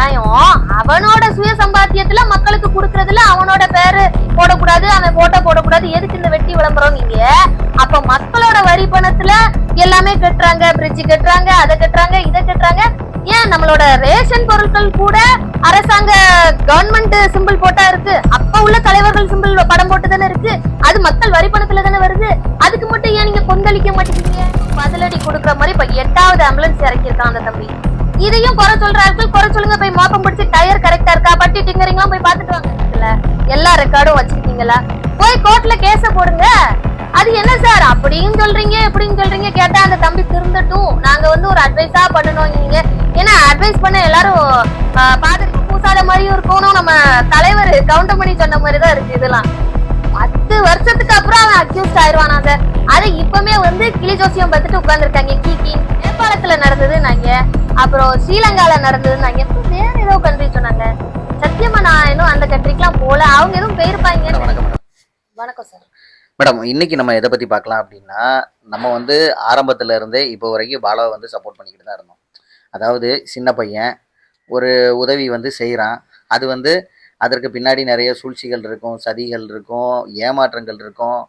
நியாயம்? அவனோட சுய சம்பாத்தியத்துல மக்களுக்கு குடுக்கறதுல அவனோட பேரு போடக்கூடாது, அவன் போட்டோ போடக்கூடாது. எதுக்கு இந்த வெட்டி விளம்பரம் நீங்க? அப்ப மக்களோட வரி பணத்துல எல்லாமே கட்டுறாங்க, பிரிட்ஜ் கட்டுறாங்க, அதை கட்டுறாங்க, இதை கட்டுறாங்க. ஏன் நம்மளோட ரேஷன் பொருட்கள் கூட அரசாங்க கவர்மெண்ட் சிம்பிள் போட்டா இருக்கு, அப்ப உள்ள தலைவர்கள் சிம்பிள் படம் போட்டு தானே இருக்கு. அது மக்கள் வரி பணத்துல தானே வருது. அதுக்கு மட்டும் ஏன் நீங்க கொந்தளிக்க மாட்டேங்கிறீங்க? பதிலடி கொடுக்குற மாதிரி இப்ப 8வது ஆம்புலன்ஸ் இறக்கியிருக்கான் அந்த தம்பி. இதையும் குறை சொல்றார்கள். குறை சொல்லுங்க, போய் மோப்பம் பிடிச்சி டயர் கரெக்டா இருக்கா, பட்டி டிங்கரிங்லாம் போய் பாத்துட்டு வாங்க. எல்லா ரெக்கார்டும் வச்சிருக்கீங்களா? போய் கோர்ட்ல கேஸ போடுங்க. அது என்ன சார் அப்படின்னு சொல்றீங்க, எப்படின்னு சொல்றீங்க? கேட்டா அந்த தம்பி திருந்தட்டும், நாங்க ஒரு அட்வைஸா பண்ணணும். நீங்க ஏன்னா அட்வைஸ் பண்ண எல்லாரும் பாதிரிக்கு பூசாத மாதிரியும் இருக்கணும். நம்ம தலைவர் கவுண்டமணி சொன்ன மாதிரிதான் இருக்கு. இதெல்லாம் 10 வருஷத்துக்கு அப்புறம் அவன் அக்யூஸ்ட் ஆயிடுவானா சார்? அதை இப்பமே கிளி ஜோசியம் பார்த்துட்டு உட்கார்ந்துருக்காங்க. கீக்கி நேபாளத்துல நடந்தது நாங்க, அப்புறம் ஸ்ரீலங்கால நடந்தது நாங்க, வேற ஏதோ கண்ட்ரி சொன்னாங்க. சத்தியமா நான் இன்னும் அந்த கண்ட்ரிக்கெல்லாம் போல. அவங்க எதுவும் போயிருப்பாங்க. வணக்கம் சார். மேடம், இன்னைக்கு நம்ம எதை பத்தி பார்க்கலாம் அப்படின்னா, நம்ம ஆரம்பத்துல இருந்தே இப்போ வரைக்கும் பாலாவை சப்போர்ட் பண்ணிக்கிட்டு தான் இருந்தோம். அதாவது சின்ன பையன் ஒரு உதவி செய்கிறான், அது அதற்கு பின்னாடி நிறைய சூழ்ச்சிகள் இருக்கும், சதிகள் இருக்கும், ஏமாற்றங்கள் இருக்கும்,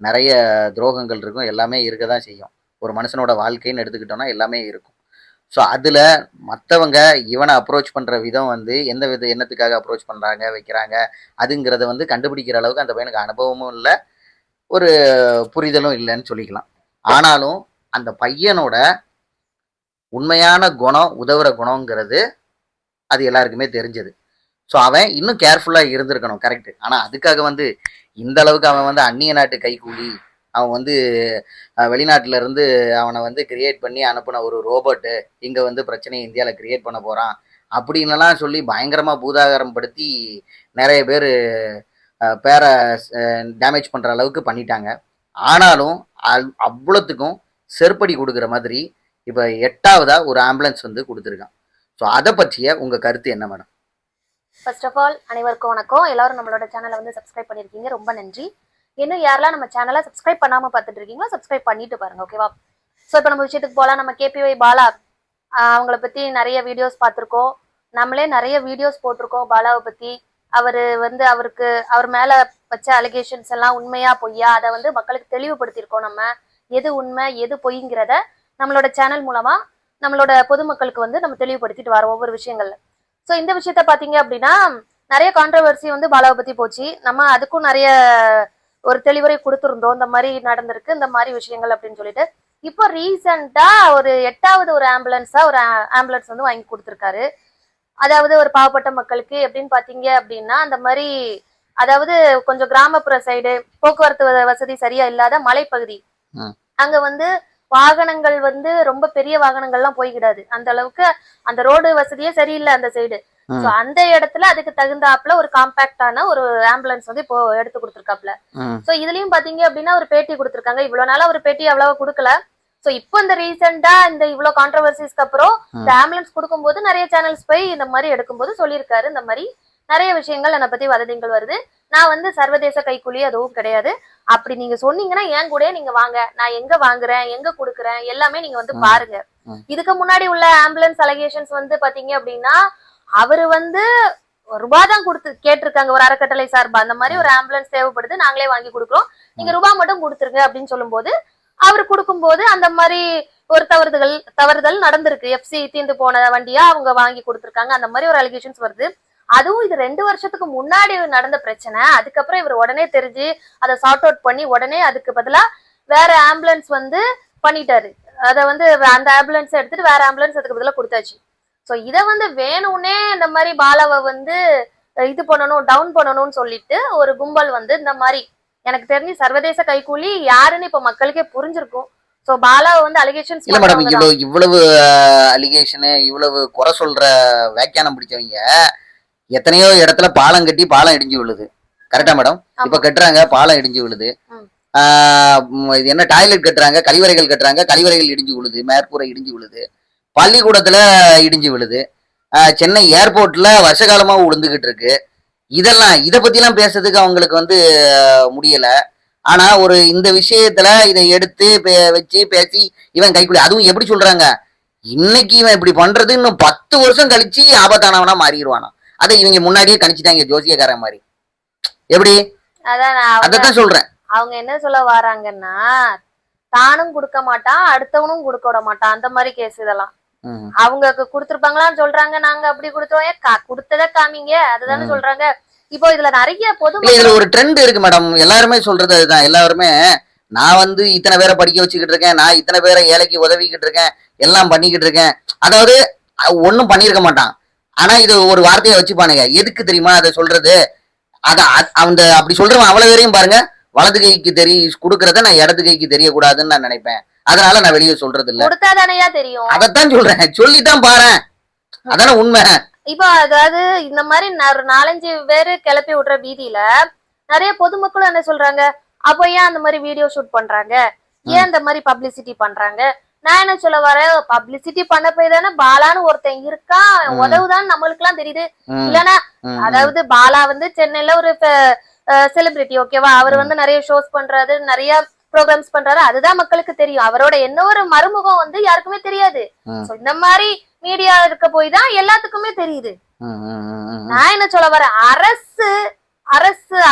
நிறைய துரோகங்கள் இருக்கும், எல்லாமே இருக்க தான் செய்யும். ஒரு மனுஷனோட வாழ்க்கைன்னு எடுத்துக்கிட்டோம்னா எல்லாமே இருக்கும். ஸோ அதில் மற்றவங்க இவனை அப்ரோச் பண்ணுற விதம் எந்த எண்ணத்துக்காக அப்ரோச் பண்ணுறாங்க வைக்கிறாங்க அதுங்கிறத கண்டுபிடிக்கிற அளவுக்கு அந்த பையனுக்கு அனுபவமும் இல்லை, ஒரு புரிதலும் இல்லைன்னு சொல்லிக்கலாம். ஆனாலும் அந்த பையனோட உண்மையான குணம், உதவுற குணங்கிறது அது எல்லாருக்குமே தெரிஞ்சது. ஸோ அவன் இன்னும் கேர்ஃபுல்லாக இருந்திருக்கணும், கரெக்டு. ஆனால் அதுக்காக இந்த அளவுக்கு அவன் அந்நிய நாட்டு கைக்கூலி, அவன் வெளிநாட்டில இருந்து அவனை கிரியேட் பண்ணி அனுப்பின ஒரு ரோபோட்டு இங்கே பிரச்சனையை இந்தியாவில் கிரியேட் பண்ண போகிறான் அப்படின்லாம் சொல்லி பயங்கரமாக பூதாகரம் படுத்தி நிறைய பேர் பேரை டேமேஜ் பண்ணுற அளவுக்கு பண்ணிட்டாங்க. ஆனாலும் அவ்வளோத்துக்கும் செருப்படி கொடுக்குற மாதிரி இப்போ 8வதா ஒரு ஆம்புலன்ஸ் கொடுத்துருக்கான். ஸோ அதை பற்றிய உங்கள் கருத்து என்ன மேடம்? ஃபர்ஸ்ட் ஆஃப் ஆல் அனைவருக்கும் வணக்கம். எல்லாரும் நம்மளோட சேனலை சப்ஸ்கிரைப் பண்ணியிருக்கீங்க, ரொம்ப நன்றி. இன்னும் யாரெல்லாம் நம்ம சேனலை சப்ஸ்கிரைப் பண்ணாமல் பார்த்துட்டு இருக்கீங்களோ சப்ஸ்கிரைப் பண்ணிட்டு பாருங்க, ஓகேவா? ஸோ இப்போ நம்ம விஷயத்துக்கு போகலாம். நம்ம கேபிஒய் பாலா அவங்கள பற்றி நிறைய வீடியோஸ் பார்த்துருக்கோம், நம்மளே நிறைய வீடியோஸ் போட்டிருக்கோம் பாலாவை பற்றி. அவருக்கு அவர் மேலே வச்ச அலிகேஷன்ஸ் எல்லாம் உண்மையா பொய்யா அதை மக்களுக்கு தெளிவுபடுத்தியிருக்கோம். நம்ம எது உண்மை எது பொய்ங்கிறத நம்மளோட சேனல் மூலமா நம்மளோட பொதுமக்களுக்கு நம்ம தெளிவுபடுத்திட்டு வரோம் ஒவ்வொரு விஷயங்கள்ல. ஸோ இந்த விஷயத்த பார்த்தீங்க அப்படின்னா நிறைய கான்ட்ரவர்சி பாலாவை பற்றி போச்சு. நம்ம அதுக்கும் நிறைய ஒரு தெளிவுரை கொடுத்துருந்தோம், இந்த மாதிரி நடந்திருக்கு, இந்த மாதிரி விஷயங்கள் அப்படின்னு சொல்லிட்டு. இப்போ ரீசெண்டா ஒரு 8வது ஒரு ஆம்புலன்ஸ் வாங்கி கொடுத்துருக்காரு. அதாவது ஒரு பாவப்பட்ட மக்களுக்கு எப்படின்னு பாத்தீங்க அப்படின்னா, அந்த மாதிரி அதாவது கொஞ்சம் கிராமப்புற சைடு போக்குவரத்து வசதி சரியா இல்லாத மலைப்பகுதி, அங்க வாகனங்கள் ரொம்ப பெரிய வாகனங்கள்லாம் போய்கிடாது. அந்த அளவுக்கு அந்த ரோடு வசதியே சரியில்லை அந்த சைடு. சோ அந்த இடத்துல அதுக்கு தகுந்தாப்புல ஒரு காம்பாக்டான ஒரு ஆம்புலன்ஸ் இப்போ எடுத்து கொடுத்துருக்காப்ல. சோ இதுலயும் பாத்தீங்க அப்படின்னா ஒரு பேட்டி கொடுத்துருக்காங்க. இவ்வளவு நாளா ஒரு பேட்டி அவ்வளவா கொடுக்கல. சோ இப்போ இந்த ரீசெண்டா இந்த இவ்வளவு கான்ட்ரவர்சிஸ்க்கு அப்புறம் இந்த ஆம்புலன்ஸ் கொடுக்கும்போது நிறைய சேனல்ஸ் போய் இந்த மாதிரி எடுக்கும்போது சொல்லியிருக்காரு, இந்த மாதிரி நிறைய விஷயங்கள் என்னை பத்தி வதந்திகள் வருது. நான் சர்வதேச கைக்கூலி அதுவும் கிடையாது. அப்படி நீங்க சொன்னீங்கன்னா என் கூட நீங்க வாங்க, நான் எங்க வாங்குறேன் எங்க கொடுக்குறேன் எல்லாமே நீங்க பாருங்க. இதுக்கு முன்னாடி உள்ள ஆம்புலன்ஸ் அலிகேஷன்ஸ் பாத்தீங்க அப்படின்னா அவரு ரூபாதான் கொடுத்து கேட்டிருக்காங்க, ஒரு அறக்கட்டளை சார்பா அந்த மாதிரி ஒரு ஆம்புலன்ஸ் தேவைப்படுது, நாங்களே வாங்கி கொடுக்குறோம், நீங்க ரூபாய் மட்டும் கொடுத்துருங்க அப்படின்னு சொல்லும் போது அவர் கொடுக்கும்போது அந்த மாதிரி ஒரு தவறுதல் நடந்திருக்கு. எஃப்சி தீர்ந்து போன வண்டியா அவங்க வாங்கி கொடுத்துருக்காங்க, அந்த மாதிரி ஒரு அலிகேஷன்ஸ் வருது. அதுவும் இது 2 வருஷத்துக்கு முன்னாடி நடந்த பிரச்சனை. அதுக்கப்புறம் இவர் உடனே தெரிஞ்சு அதை சார்ட் அவுட் பண்ணி உடனே அதுக்கு பதிலா வேற ஆம்புலன்ஸ் பண்ணிட்டாரு. அதை அந்த ஆம்புலன்ஸ் எடுத்துட்டு வேற ஆம்புலன்ஸ் அதுக்கு பதிலா கொடுத்தாச்சு. சோ இத வேணும்னே இந்த மாதிரி பாலாவை இது பண்ணணும், டவுன் பண்ணணும்னு சொல்லிட்டு ஒரு கும்பல் இந்த மாதிரி எனக்கு தெரிஞ்சு சர்வதேச கைக்கூலி யாருன்னு இப்ப மக்களுக்கே புரிஞ்சிருக்கும். சோ பாலாவை அலிகேஷன்ஸ் இல்ல மேடம், இவ்வளவு அலிகேஷன் இவ்வளவு குறை சொல்ற வியாக்கியானம் பிடிச்சவங்க எத்தனையோ இடத்துல பாலம் கட்டி பாலம் இடிஞ்சு விழுது, கரெக்டா மேடம்? இப்ப கட்டுறாங்க, பாலம் இடிஞ்சு விழுது. இது என்ன டாய்லெட் கட்டுறாங்க, கழிவறைகள் கட்டுறாங்க, கழிவறைகள் இடிஞ்சு விழுது, மேற்பூரை இடிஞ்சு விழுது, பள்ளிக்கூடத்துல இடிஞ்சு விழுது, சென்னை ஏர்போர்ட்ல வருஷ காலமா விழுந்துகிட்டு இருக்கு. இதை பத்திலாம் பேசுறதுக்கு அவங்களுக்கு முடியல. ஆனா ஒரு இந்த விஷயத்துல இதை எடுத்து வச்சு பேசி இவன் கைக்குள்ளி, அதுவும் எப்படி சொல்றாங்க, இன்னைக்கு இவன் இப்படி பண்றது இன்னும் 10 வருஷம் கழிச்சு ஆபத்தானவனா மாறிடுவானா. அதை இவங்க முன்னாடியே கணிச்சுட்டாங்க ஜோசியக்காரன் மாதிரி. எப்படி? அதான் அதத்தான் சொல்றேன். அவங்க என்ன சொல்ல வராங்கன்னா, தானும் கொடுக்க மாட்டான், அடுத்தவனும் கொடுக்க விட மாட்டான், அந்த மாதிரி கேஸ் இதெல்லாம். அவங்க கொடுத்துருப்பாங்களான்னு சொல்றாங்க, நாங்க அப்படி கொடுத்தோம், கொடுத்தத காமிங்க, அதுதானே சொல்றாங்க. இப்போ இதுல நிறைய பொது இதுல ஒரு ட்ரெண்ட் இருக்கு மேடம். எல்லாருமே சொல்றது அதுதான். எல்லாருமே நான் வந்து இத்தனை பேரை படிக்க வச்சுக்கிட்டு இருக்கேன், நான் இத்தனை பேரை ஏழைக்கு உதவிக்கிட்டு இருக்கேன், எல்லாம் பண்ணிக்கிட்டு இருக்கேன். அதாவது ஒன்னும் பண்ணிருக்க மாட்டான். ஆனா இது ஒரு வார்த்தையை வச்சுப்பானுங்க. எதுக்கு தெரியுமா அதை சொல்றது? அந்த அப்படி சொல்றவன் அவ்வளவு பேரையும் பாருங்க, வலது கைக்கு கொடுக்கறத நான் இடது கைக்கு தெரியக்கூடாதுன்னு நான் நினைப்பேன். அதனால நான் வெளியே சொல்றது இல்ல. கொடுத்தாதானையா தெரியும். அதத்தான் சொல்றேன், சொல்லித்தான் பாரு, அதான உண்மை. இப்போ அதாவது இந்த மாதிரி 4-5 பேரு கிளப்பி விடுற வீதியில நிறைய பொதுமக்களும் என்ன சொல்றாங்க, அப்போ ஏன் அந்த மாதிரி வீடியோ ஷூட் பண்றாங்க, ஏன் இந்த மாதிரி பப்ளிசிட்டி பண்றாங்க? நான் என்ன சொல்ல வரேன், பப்ளிசிட்டி பண்ண போய் தானே பாலான்னு ஒருத்தன் இருக்கான், உதவுதான் நம்மளுக்கு எல்லாம் தெரியுது. இல்லன்னா அதாவது பாலா வந்து சென்னையில ஒரு செலிபிரிட்டி, ஓகேவா, அவர் வந்து நிறைய ஷோஸ் பண்றாரு, நிறைய ப்ரோக்ராம்ஸ் பண்றாரு, அதுதான் மக்களுக்கு தெரியும். அவரோட என்ன ஒரு மறுமுகம் வந்து யாருக்குமே தெரியாது. இந்த மாதிரி மீடியா இருக்க போய் தான் எல்லாத்துக்குமே தெரியுது. நான் என்ன சொல்ல வரேன்,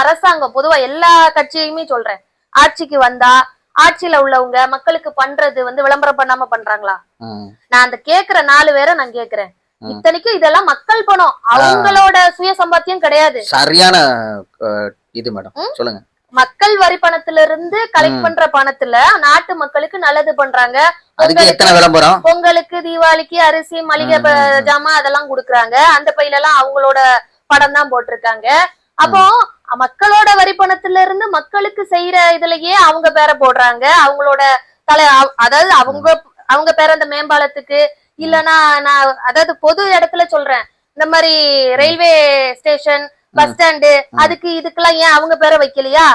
அரசாங்கம் பொதுவா எல்லா கட்சியுமே சொல்றேன், ஆட்சிக்கு வந்தா ஆட்சியில உள்ளவங்க மக்களுக்கு பண்றது வந்து விளம்பரம் பண்ணாம பண்றாங்களா? நான் அந்த கேக்குற 4 பேரை நான் கேக்குறேன். இத்தனைக்கும் இதெல்லாம் மக்கள் பணம், அவங்களோட சுய சம்பாத்தியம் கிடையாது. சரியான இது மேடம், சொல்லுங்க. மக்கள் வரி பணத்துல இருந்து கலெக்ட் பண்ற பணத்துல நாட்டு மக்களுக்கு நல்லது பண்றாங்க. பொங்கலுக்கு, தீபாவளிக்கு அரிசி, மளிகை ஜாமான் அதெல்லாம் குடுக்கறாங்க. அந்த பையில எல்லாம் அவங்களோட படம் தான் போட்டிருக்காங்க. அப்போ மக்களோட வரி பணத்துல இருந்து மக்களுக்கு செய்யற இதுலயே அவங்க பேரை போடுறாங்க. அவங்களோட அதாவது அவங்க பேர அந்த மேம்பாலத்துக்கு இல்லன்னா, நான் அதாவது பொது இடத்துல சொல்றேன், இந்த மாதிரி ரயில்வே ஸ்டேஷன், பஸ் ஸ்டாண்டு, அதுக்கு இதுக்கெல்லாம் ஏன் அவங்க பேரை வைக்கலையா?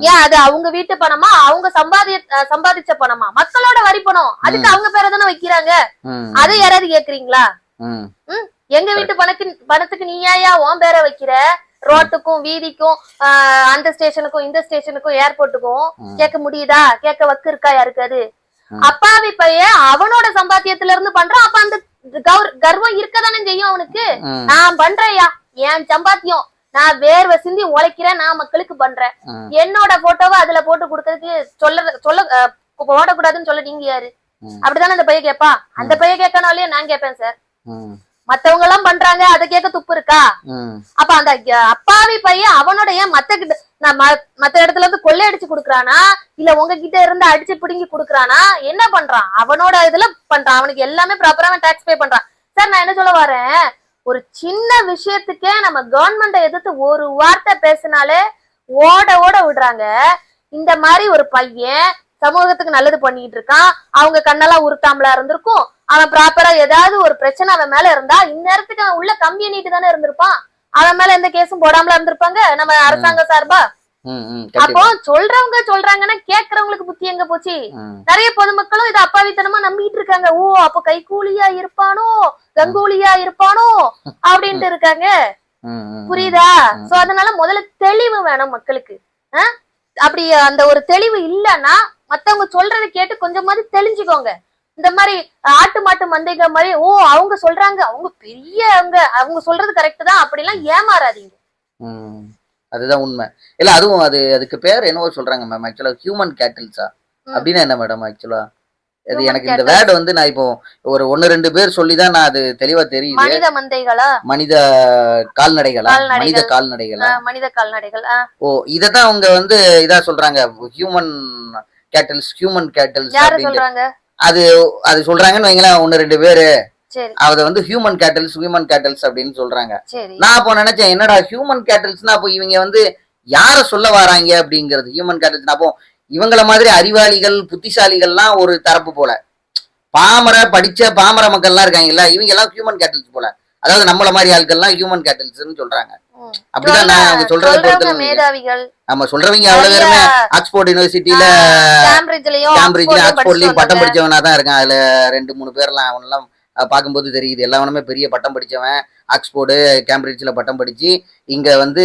ஏன் அது அவங்க வீட்டு பணமா, அவங்க சம்பாதிச்ச பணமா? மக்களோட வரி பணம், அதுக்கு அவங்க பேரை தானே வைக்கிறாங்க. அதை யாராவது கேக்குறீங்களா? எங்க வீட்டு பணத்துக்கு நீ ஏன் உன் பேரை வைக்கிற? ரோட்டுக்கும் வீதிக்கும் அந்த ஸ்டேஷனுக்கும் இந்த ஸ்டேஷனுக்கும் ஏர்போர்ட்டுக்கும் கேட்க முடியுதா? கேட்க வக்கு இருக்கா யாருக்காது? அப்பாவி பையன் அவனோட சம்பாத்தியத்துல இருந்து பண்றான். அப்ப அந்த கர்வம் இருக்கதானே செய்யும் அவனுக்கு. நான் பண்றேயா, என் சம்பாத்தியம், நான் வேர்வை சிந்தி உழைக்கிறேன், நான் மக்களுக்கு பண்றேன், என்னோட போட்டோவை அதுல போட்டு கொடுக்கறதுக்கு போடக்கூடாதுன்னு சொல்ல நீங்க யாரு? அப்படித்தானே அந்த பையன் கேப்பா. அந்த பையன் கேட்கணும் இல்லையா? நான் கேட்பேன் சார். மத்தவங்க எல்லாம் பண்றாங்க, அதை கேட்க துப்பு இருக்கா? அப்ப அந்த அப்பாவி பையன் அவனோட ஏன் மத்த இடத்துல இருந்து கொள்ளையடிச்சு குடுக்கறானா, இல்ல உங்ககிட்ட இருந்து அடிச்சு பிடுங்கி குடுக்கறானா, என்ன பண்றான்? அவனோட இதுல பண்றான். அவனுக்கு எல்லாமே ப்ராப்பரா டாக்ஸ் பே பண்றான். சார், நான் என்ன சொல்ல வரேன், ஒரு சின்ன விஷயத்துக்கே நம்ம கவர்மெண்ட எதிர்த்து ஒரு வார்த்தை பேசினாலே ஓட ஓட விடுறாங்க. இந்த மாதிரி ஒரு பையன் சமூகத்துக்கு நல்லது பண்ணிட்டு இருக்கான், அவங்க கண்ணெல்லாம் உருத்தாமலா இருந்திருக்கும், அவன் ப்ராப்பரா ஏதாவது ஒரு பிரச்சனை அவன் மேல இருந்தா இந்நேரத்துக்கு அவன் உள்ள கம்பியை நீட்டு தானே இருந்திருப்பான். அவன் மேல எந்த கேஸும் போடாமலா இருந்திருப்பாங்க நம்ம அரசாங்க சார்பா. அப்போ சொல்றாங்கன்னா கேக்குறவங்களுக்கு புத்தி எங்க போச்சு? நிறைய பொதுமக்களும் இதை அப்பாவித்தனமா நம்பிட்டு இருக்காங்க. ஓ, அப்போ கைகூலியா இருப்பானோ, கங்கூலியா இருப்பானோ அப்படின்ட்டு இருக்காங்க. புரியுதா? சோ அதனால முதல்ல தெளிவு வேணும் மக்களுக்கு. அப்படி அந்த ஒரு தெளிவு இல்லைன்னா மத்தவங்க சொல்றதை கேட்டு கொஞ்சமாவது தெளிஞ்சுக்கோங்க. இந்த மாதிரி ஆட்டு மாட்டு மந்தைங்க மாதிரி, ஓ அவங்க சொல்றாங்க, அவங்க பெரியவங்க, அவங்க சொல்றது கரெக்ட் தான், அப்படிலாம் ஏமாறாதீங்க. அதுதான் உண்மை. இல்ல அதுவும் அதுக்கு பேர் என்னவோ சொல்றாங்க மேம். ஆக்சுவலா ஹியூமன் கேட்டில்ஸா அப்படின்னா என்ன மேடம்? ஆக்சுவலா அது எனக்கு இந்த வேர்டு வந்து நான் இப்போ ஒரு 1-2 பேர் சொல்லிதான் நான் அது தெளிவா தெரியுது. மனித மந்தைகளா, மனித கால்நடைகளா, மனித கால்நடைகளா, மனித கால்நடைகள். ஓ, இததான் அவங்க வந்து இதா சொல்றாங்க, ஹியூமன் கேட்டில்ஸ் சொல்றாங்க. அது சொல்றாங்கன்னு வைங்களேன் 1-2 பேரு. அத வந்து ஹியூமன் கேட்டில்ஸ் அப்படின்னு சொல்றாங்க. நான் அப்போ நினைச்சேன், என்னடா ஹியூமன் கேட்டில்ஸ்னா அப்போ இவங்க வந்து யார சொல்ல வராங்க அப்படிங்கிறது. ஹியூமன் கேட்டில்ஸ் அப்போ இவங்கள மாதிரி அறிவாளிகள் புத்திசாலிகள்லாம் ஒரு தரப்பு போல, படிச்ச பாமர மக்கள்லாம் இருக்காங்கல்ல, இவங்க எல்லாம் ஹியூமன் கேட்டில்ஸ் போல. அதாவது நம்மள மாதிரி ஆட்கள்லாம் ஹியூமன் கேட்டில்ஸ்ன்னு சொல்றாங்க. அப்படிதான் நான் அவங்க சொல்றத பொறுத்தவரை. நம்ம சொல்றவங்க அவ்வளவு பேருமே ஆக்ஸ்போர்ட் யூனிவர்சிட்டியில, கேம்பிரிட்ஜ்ல ஆக்ஸ்போர்ட்லயும் பட்டம் படிச்சவனா தான் இருக்கான். அதுல 2-3 பேர்லாம் அவனெல்லாம் பார்க்கும்போது தெரியுது. எல்லாவனுமே பெரிய பட்டம் படிச்சவன், ஆக்ஸ்போர்டு கேம்பிரிட்ஜ்ல பட்டம் படிச்சு இங்க வந்து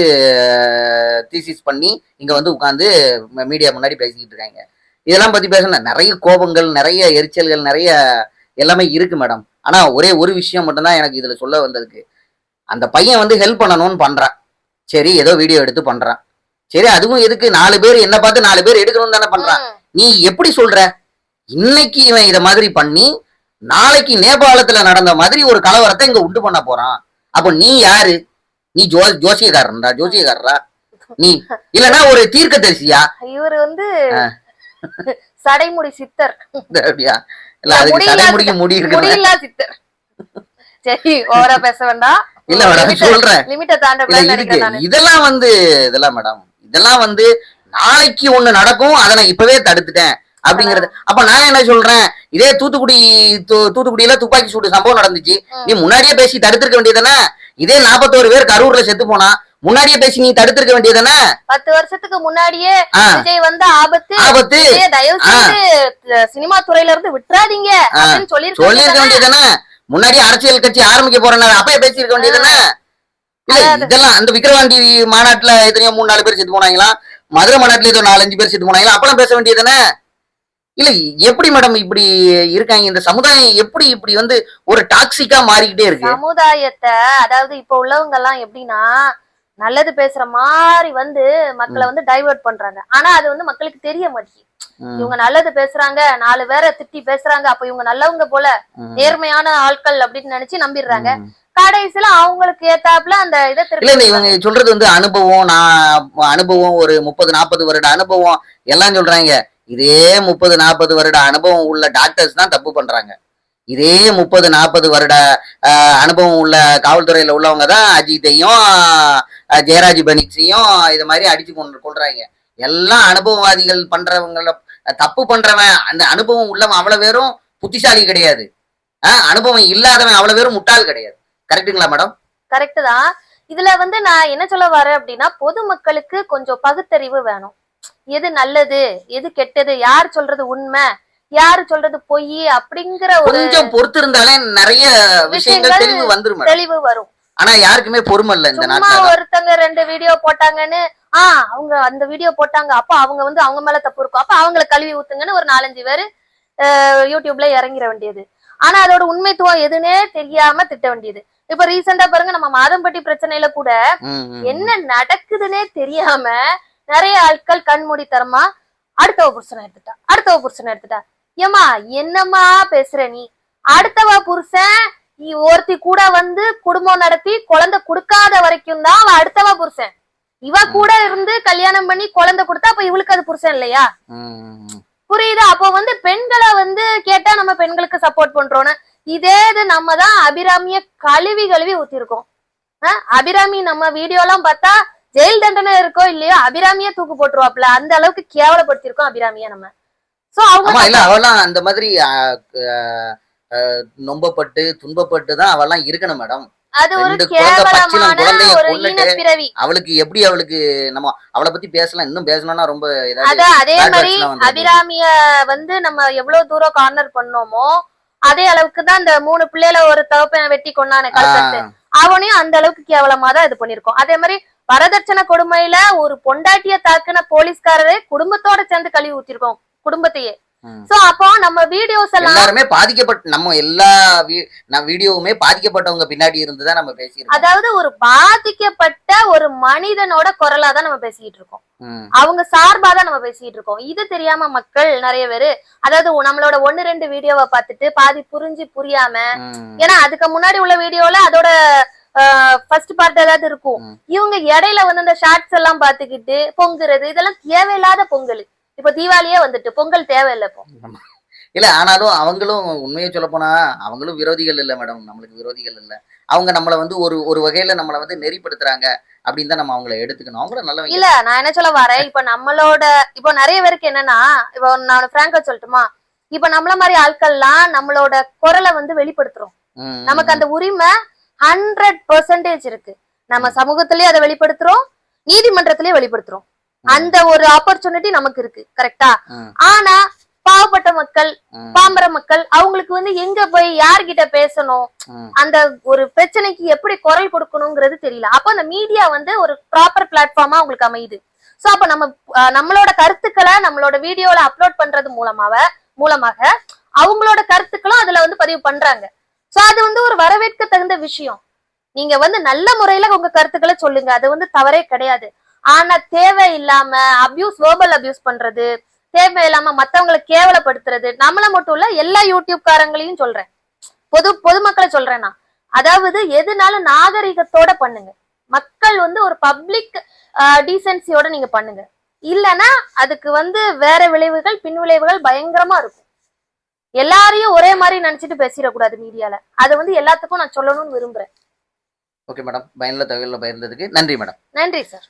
தீசிஸ் பண்ணி இங்க வந்து உட்காந்து மீடியா முன்னாடி பேசிக்கிட்டு இருக்காங்க. இதெல்லாம் பத்தி பேசணும், நிறைய கோபங்கள், நிறைய எரிச்சல்கள், நிறைய எல்லாமே இருக்கு மேடம். ஆனா ஒரே ஒரு விஷயம் மட்டும்தான் எனக்கு இதுல சொல்ல வந்ததுக்கு, அந்த பையன் வந்து ஹெல்ப் பண்ணணும்னு பண்றான். சரி, ஏதோ வீடியோ எடுத்து பண்றான். சரி, அதுவும் எதுக்கு 4 பேர் என்ன பார்த்து 4 பேர் எடுக்கணும்னு தானே பண்றான். நீ எப்படி சொல்ற, இன்னைக்கு இவன் இத மாதிரி பண்ணி நாளைக்கு நேபாளத்துல நடந்த மாதிரி ஒரு கலவரத்தை இங்க உண்டு பண்ண போறான். அப்ப நீ யாரு? நீ ஜோசியக்காரரா நீ, இல்லன்னா ஒரு தீர்க்கதரிசியா? இவரு வந்து சடைமுடி சித்தர். அப்படியா? இல்ல, அதுக்கு சடைமுடிக்கு முடி இருக்கு. முடியல சித்தர். சரி, ஓவரா பேச வேண்டாம். இல்ல மேடம், சொல்றேன். லிமிட்ட தாண்ட இதெல்லாம் மேடம், இதெல்லாம் வந்து நாளைக்கு ஒண்ணு நடக்கும், அதை நான் இப்பவே தடுத்துட்டேன் அப்படிங்கறது. அப்ப நான் என்ன சொல்றேன், இதே தூத்துக்குடியில துப்பாக்கி சூடு சம்பவம் நடந்துச்சு, நீ முன்னாடியே பேசி தடுத்திருக்க வேண்டியதானே? இதே 41 பேர் கரூர்ல செத்து போனா முன்னாடியே பேசி நீ தடுத்திருக்க வேண்டியதானே? 10 வருஷத்துக்கு முன்னாடியே விஜய் வந்து ஆபத்து, தயவு செய்து சினிமா துறையில இருந்து விட்டுறாதீங்க அப்படின்னு சொல்லிருக்க வேண்டியதானே? முன்னாடி அரசியல் கட்சி ஆரம்பிக்க போறேன் அப்பயே பேசியிருக்க வேண்டியதானே? இதெல்லாம் அந்த விக்கிரவாண்டி மாநாட்டுல எத்தனையோ 3-4 பேர் செத்து போனாங்களா, மதுரை மாநாட்டுல ஏதோ 4-5 பேர் செத்து போனாங்களா, அப்பெல்லாம் பேச வேண்டியதானே? இல்ல, எப்படி மேடம் இப்படி இருக்காங்க? இந்த சமுதாயம் எப்படி இப்படி வந்து ஒரு டாக்ஸிக்கா மாறிக்கிட்டே இருக்கு சமுதாயத்தை? அதாவது இப்ப உள்ளவங்க எல்லாம் எப்படின்னா, நல்லது பேசுற மாதிரி வந்து மக்களை வந்து டைவர்ட் பண்றாங்க. ஆனா அது வந்து மக்களுக்கு தெரிய மாட்டேங்குது. இவங்க நல்லது பேசுறாங்க, 4 பேரை திட்டி பேசுறாங்க, அப்ப இவங்க நல்லவங்க போல, நேர்மையான ஆட்கள் அப்படின்னு நினைச்சு நம்பிடுறாங்க. கடைசியில அவங்களுக்கு ஏத்தாப்புல அந்த இதை திருப்பி இவங்க சொல்றது வந்து அனுபவம், அனுபவம் ஒரு 30-40 வருட அனுபவம் எல்லாம் சொல்றாங்க. இதே 30-40 வருட அனுபவம் உள்ள டாக்டர்ஸ் தான் தப்பு பண்றாங்க. இதே 30-40 வருட அனுபவம் உள்ள காவல்துறையில உள்ளவங்க தான் அஜித்தையும் ஜெயராஜ் பெனிக்ஸையும் இது மாதிரி அடிச்சு கொள்றாங்க. எல்லாம் அனுபவவாதிகள் பண்றவங்கள, தப்பு பண்றவன் அந்த அனுபவம் உள்ளவன் அவ்வளவு பேரும் புத்திசாலி கிடையாது, அனுபவம் இல்லாதவன் அவ்வளவு பேரும் முட்டாள் கிடையாது. கரெக்டுங்களா மேடம்? கரெக்ட் தான். இதுல வந்து நான் என்ன சொல்ல வரேன் அப்படின்னா, பொதுமக்களுக்கு கொஞ்சம் பகுத்தறிவு வேணும். எது நல்லது, எது கெட்டது, யார் சொல்றது உண்மை, யாரு சொல்றது பொய் அப்படிங்கிற ஒரு கொஞ்சம் பொறுத்து இருந்தாலே நிறைய விஷயங்கள் தெளிவு வரும். ஆனா யாருக்குமே பொறுமை இல்ல இந்த நாட்டுல. ஒருத்தங்க 2 வீடியோ போட்டாங்கன்னு அவங்க அந்த வீடியோ போட்டாங்க, அப்ப அவங்க வந்து அவங்க மேல தப்பு இருக்கும், அப்ப அவங்களை கழுவி ஊத்துங்கன்னு ஒரு 4-5 பேரு யூடியூப்ல இறங்கிட வேண்டியது. ஆனா அதோட உண்மைத்துவம் எதுன்னே தெரியாம திட்ட வேண்டியது. இப்ப ரீசெண்டா பாருங்க, நம்ம மாதம்பட்டி பிரச்சனையில கூட என்ன நடக்குதுன்னே தெரியாம நிறைய ஆட்கள் கண்மூடித்தனமா அடுத்தவ புருஷனை எடுத்துட்டா. ஏமா என்னம்மா பேசுற நீ? அடுத்தவ புருஷன் ஒருத்தி கூட வந்து குடும்பம் நடத்தி குழந்தை கொடுக்காத வரைக்கும் தான் அவ அடுத்தவ புருஷன். இவ கூட இருந்து கல்யாணம் பண்ணி குழந்தை கொடுத்தா அப்ப இவளுக்கு அது புருஷன் இல்லையா? புரியுதா? அப்போ வந்து பெண்களை வந்து கேட்டா நம்ம பெண்களுக்கு சப்போர்ட் பண்றோம்னு, இதே இது நம்ம தான் அபிராமிய கழுவி ஊத்திருக்கோம். அபிராமி நம்ம வீடியோ எல்லாம் பார்த்தா ஜெயில் தண்டனை இருக்கோ இல்லையோ அபிராமிய தூக்கு போட்டுருவாப்ல, அந்த அளவுக்கு கேவலப்படுத்திருக்கோம் அபிராமிய நம்ம. சோ அவங்க அவெல்லாம் அந்த மாதிரி நொம்பப்பட்டு துன்பப்பட்டு தான் அவெல்லாம் இருக்கணும் மேடம். அது ஒரு கேவலமான ஒரு இனப்பிரவி. அவளுக்கு எப்படி, அவளுக்கு நம்ம அவளை பத்தி பேசலாம், இன்னும் பேசணும்னா ரொம்ப அதே மாதிரி அபிராமிய வந்து நம்ம எவ்வளவு தூரம் கார்னர் பண்ணோமோ அதே அளவுக்கு தான் அந்த 3 பிள்ளைல ஒரு தகப்பனை வெட்டி கொண்டானே கல்கத்து, அவனையும் அந்த அளவுக்கு கேவலமா தான் இது பண்ணிருக்கோம். அதே மாதிரி வரதட்சணை கொடுமையில ஒரு பொண்டாட்டிய தாக்குன போலீஸ்காரரே குடும்பத்தோட சேர்ந்து கழுவி ஊத்திருக்கோம், குடும்பத்தையே. சோ அப்போ நம்ம வீடியோஸ் எல்லாம் எல்லாருமே பாதிக்கப்பட்ட, நம்ம எல்லா வீடியோவுமே பாதிக்கப்பட்டவங்க பின்னாடி இருந்துதான் நம்ம பேசியிருக்கோம். அதாவது ஒரு பாதிக்கப்பட்ட ஒரு மனிதனோட குரலா தான் நம்ம பேசிட்டு இருக்கோம், அவங்க சார்பா தான் நம்ம பேசிட்டு இருக்கோம். இது தெரியாம மக்கள் நிறைய பேரு, அதாவது நம்மளோட 1-2 வீடியோவை பார்த்துட்டு பாதி புரியாம, ஏன்னா அதுக்கு முன்னாடி உள்ள வீடியோல அதோட ஃபர்ஸ்ட் பார்ட் ஏதாவது இருக்கும், இவங்க இடையில வந்து அந்த ஷார்ட்ஸ் எல்லாம் பாத்துக்கிட்டு பொங்குறது, இதெல்லாம் தேவையில்லாத பொங்கல். இப்ப தீபாவளியே வந்துட்டு பொங்கல் தேவையில்லை இப்போ. இல்ல, ஆனாலும் அவங்களும் உண்மையை சொல்ல போனா அவங்களும் விரோதிகள் இல்ல மேடம், நம்மளுக்கு விரோதிகள் இல்ல. அவங்க நம்மள வந்து ஒரு வகையில நம்மள வந்து நெறிப்படுத்துறாங்க அப்படின்னு தான் நம்ம அவங்கள எடுத்துக்கணும். அவங்களும் நல்ல இல்ல. நான் என்ன சொல்ல வரேன், இப்ப நம்மளோட இப்போ நிறைய பேருக்கு என்னன்னா, இப்போ நான் பிராங்கா சொல்லட்டுமா, இப்ப நம்மள மாதிரி ஆட்கள்லாம் நம்மளோட குரலை வந்து வெளிப்படுத்துறோம். நமக்கு அந்த உரிமை 100% இருக்கு. நம்ம சமூகத்திலேயே அதை வெளிப்படுத்துறோம், நீதிமன்றத்திலேயே வெளிப்படுத்துறோம். அந்த ஒரு ஆப்பர்ச்சுனிட்டி நமக்கு இருக்கு, கரெக்டா? ஆனா பாவப்பட்ட மக்கள், பாம்பர மக்கள், அவங்களுக்கு வந்து எங்க போய் யார்கிட்ட பேசணும், அந்த ஒரு பிரச்சனைக்கு எப்படி குரல் கொடுக்கணுங்கிறது தெரியல. அப்ப அந்த மீடியா வந்து ஒரு ப்ராப்பர் பிளாட்ஃபார்மா அவங்களுக்கு அமையுது. சோ அப்ப நம்மளோட கருத்துக்களை நம்மளோட வீடியோல அப்லோட் பண்றது மூலமாக அவங்களோட கருத்துக்களை கருத்துக்களும் அதுல வந்து பதிவு பண்றாங்க. சோ அது வந்து ஒரு வரவேற்க தகுந்த விஷயம். நீங்க வந்து நல்ல முறையில உங்க கருத்துக்களை சொல்லுங்க, அது வந்து தவறே கிடையாது. ஆனா தேவையில்லாம வேர்பல் அபியூஸ் பண்றது, தேவையில்லாம மத்தவங்களை கேவலப்படுத்துறது, நம்மள மட்டும் இல்ல எல்லா யூடியூப் காரங்களையும் சொல்றேன், பொதுமக்களை சொல்றேன் நான். அதாவது எதுனாலும் நாகரிகத்தோட பண்ணுங்க. மக்கள் வந்து ஒரு பப்ளிக் டீசென்சியோட நீங்க பண்ணுங்க. இல்லைன்னா அதுக்கு வந்து வேற விளைவுகள், பின் விளைவுகள் பயங்கரமா இருக்கும். எல்லாரையும் ஒரே மாதிரி நினைச்சிட்டு பேசிடக்கூடாது மீடியால. அது வந்து எல்லாத்துக்கும் நான் சொல்லணும்னு விரும்புறேன். ஓகே மேடம், பயனுள்ள தகவல்களை பகிர்ந்ததுக்கு நன்றி மேடம். நன்றி சார்.